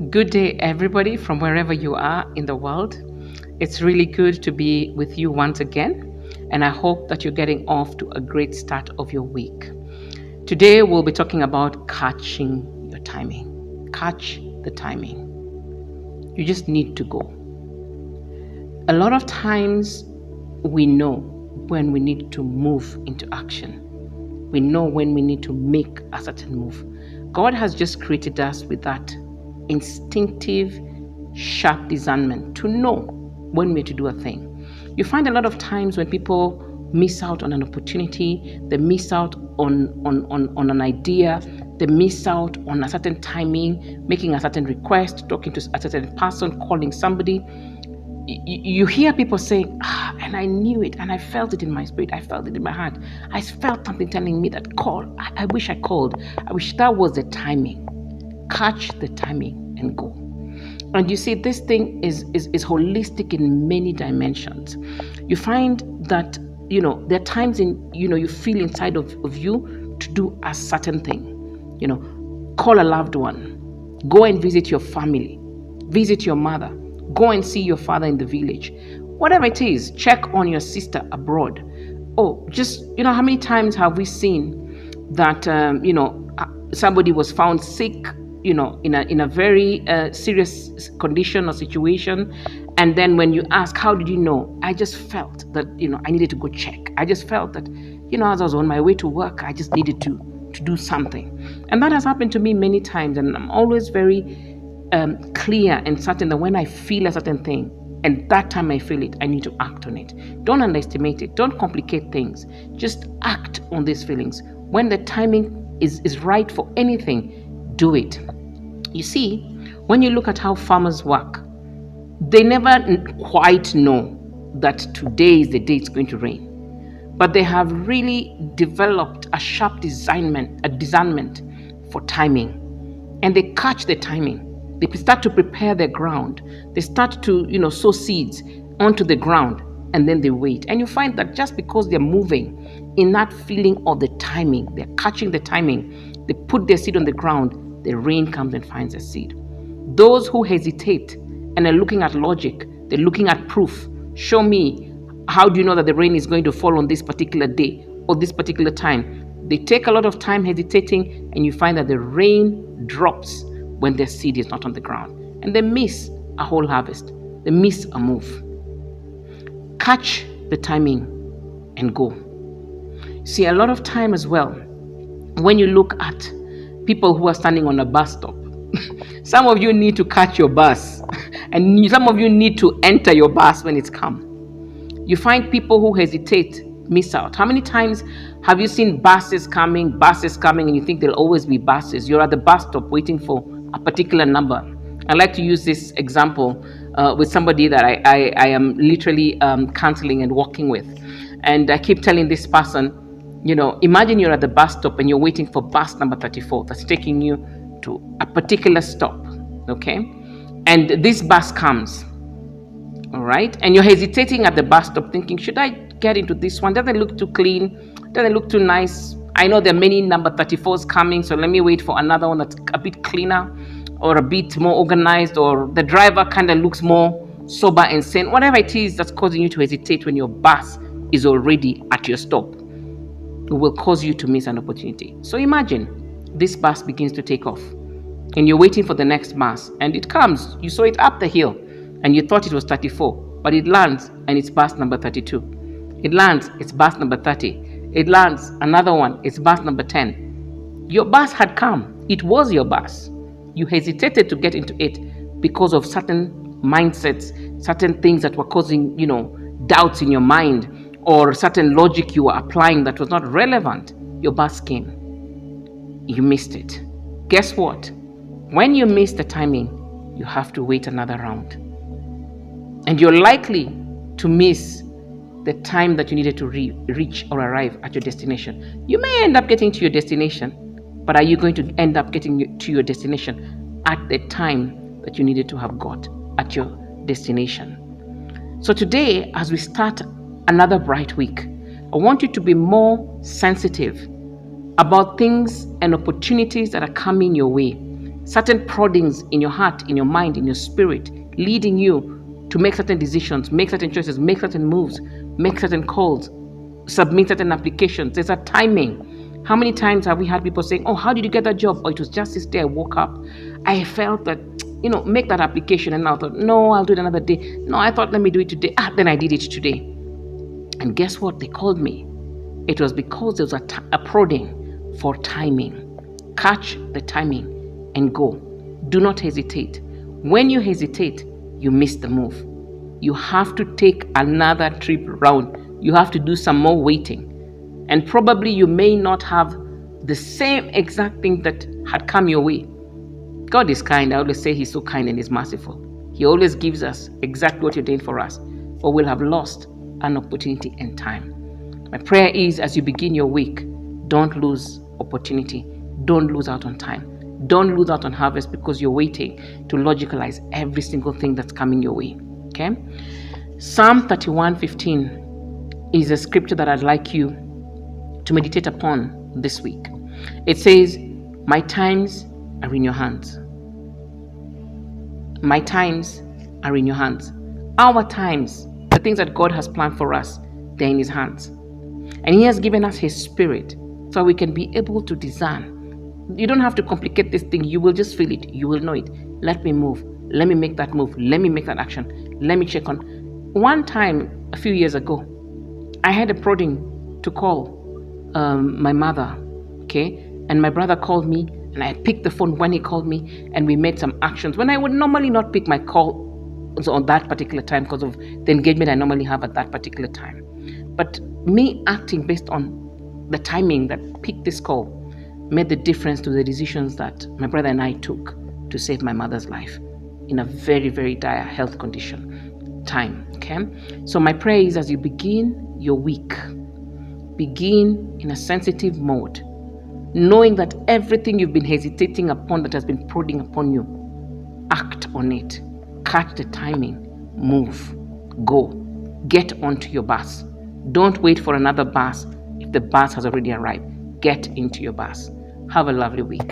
Good day, everybody, from wherever you are in the world. It's really good to be with you once again, and I hope that you're getting off to a great start of your week. Today, we'll be talking about catching your timing. Catch the timing. You just need to go. A lot of times, we know when we need to move into action. We know when we need to make a certain move. God has just created us with that instinctive, sharp discernment to know when we're to do a thing. You find a lot of times when people miss out on an opportunity, they miss out on an idea, they miss out on a certain timing, making a certain request, talking to a certain person, calling somebody. You hear people saying, and I knew it, and I felt it in my spirit, I felt it in my heart. I felt something telling me that call. I wish I called. I wish that was the timing. Catch the timing and go. And you see, this thing is holistic in many dimensions. You find that, there are times you feel inside of you to do a certain thing. Call a loved one, go and visit your family, visit your mother, go and see your father in the village. Whatever it is, check on your sister abroad. How many times have we seen that, somebody was found sick, in a very serious condition or situation. And then when you ask, how did you know? I just felt that, I needed to go check. I just felt that, as I was on my way to work, I just needed to do something. And that has happened to me many times. And I'm always very clear and certain that when I feel a certain thing, and that time I feel it, I need to act on it. Don't underestimate it. Don't complicate things. Just act on these feelings. When the timing is right for anything, do it. You see, when you look at how farmers work, they never quite know that today is the day it's going to rain. But they have really developed a sharp discernment for timing. And they catch the timing. They start to prepare their ground. They start to, sow seeds onto the ground, and then they wait. And you find that just because they're moving in that feeling of the timing, they're catching the timing, they put their seed on the ground, the rain comes and finds the seed. Those who hesitate and are looking at logic, they're looking at proof. Show me, how do you know that the rain is going to fall on this particular day or this particular time? They take a lot of time hesitating, and you find that the rain drops when their seed is not on the ground. And they miss a whole harvest. They miss a move. Catch the timing and go. See, a lot of time as well, when you look at people who are standing on a bus stop, some of you need to catch your bus, and some of you need to enter your bus when it's come. You find people who hesitate, miss out. How many times have you seen buses coming, and you think there'll always be buses? You're at the bus stop waiting for a particular number. I like to use this example with somebody that I am literally counseling and working with. And I keep telling this person, imagine you're at the bus stop and you're waiting for bus number 34 that's taking you to a particular stop, okay? And this bus comes, all right? And you're hesitating at the bus stop thinking, should I get into this one? Doesn't look too clean, doesn't look too nice. I know there are many number 34s coming, so let me wait for another one that's a bit cleaner or a bit more organized, or the driver kind of looks more sober and sane. Whatever it is that's causing you to hesitate when your bus is already at your stop, it will cause you to miss an opportunity. So imagine this bus begins to take off and you're waiting for the next bus, and it comes. You saw it up the hill and you thought it was 34, but it lands and it's bus number 32. It lands, it's bus number 30. It lands, another one, it's bus number 10. Your bus had come. It was your bus. You hesitated to get into it because of certain mindsets, certain things that were causing, doubts in your mind, or certain logic you were applying that was not relevant. Your bus came. You missed it. Guess what? When you miss the timing, you have to wait another round. And you're likely to miss the time that you needed to reach or arrive at your destination. You may end up getting to your destination, but are you going to end up getting to your destination at the time that you needed to have got at your destination? So today, as we start another bright week, I want you to be more sensitive about things and opportunities that are coming your way. certain proddings in your heart, in your mind, in your spirit, leading you to make certain decisions, make certain choices, make certain moves, make certain calls, submit certain applications. There's a timing. How many times have we had people saying, oh, how did you get that job? Oh, it was just this day I woke up. I felt that, make that application. And I thought, no, I'll do it another day. No, I thought, let me do it today. Then I did it today. And guess what? They called me. It was because there was a prodding for timing. Catch the timing and go. Do not hesitate. When you hesitate, you miss the move. You have to take another trip round. You have to do some more waiting. And probably you may not have the same exact thing that had come your way. God is kind. I always say He's so kind and He's merciful. He always gives us exactly what He ordained for us, or we'll have lost an opportunity and time. My prayer is, as you begin your week, don't lose opportunity. Don't lose out on time. Don't lose out on harvest because you're waiting to logicalize every single thing that's coming your way. Okay? Psalm 31:15 is a scripture that I'd like you to meditate upon this week. It says, my times are in your hands. My times are in your hands. Our times, the things that God has planned for us, they're in His hands. And He has given us His Spirit so we can be able to discern. You don't have to complicate this thing. You will just feel it. You will know it. Let me move. Let me make that move. Let me make that action. Let me check on. One time, a few years ago, I had a prodding to call my mother. Okay? And my brother called me, and I picked the phone when he called me, and we made some actions. When I would normally not pick my call on that particular time because of the engagement I normally have at that particular time. But me acting based on the timing that picked this call made the difference to the decisions that my brother and I took to save my mother's life in a very, very dire health condition time. Okay? So my prayer is, as you begin your week, begin in a sensitive mode, knowing that everything you've been hesitating upon, that has been prodding upon you, act on it. Catch the timing. Move. Go. Get onto your bus. Don't wait for another bus if the bus has already arrived. Get into your bus. Have a lovely week.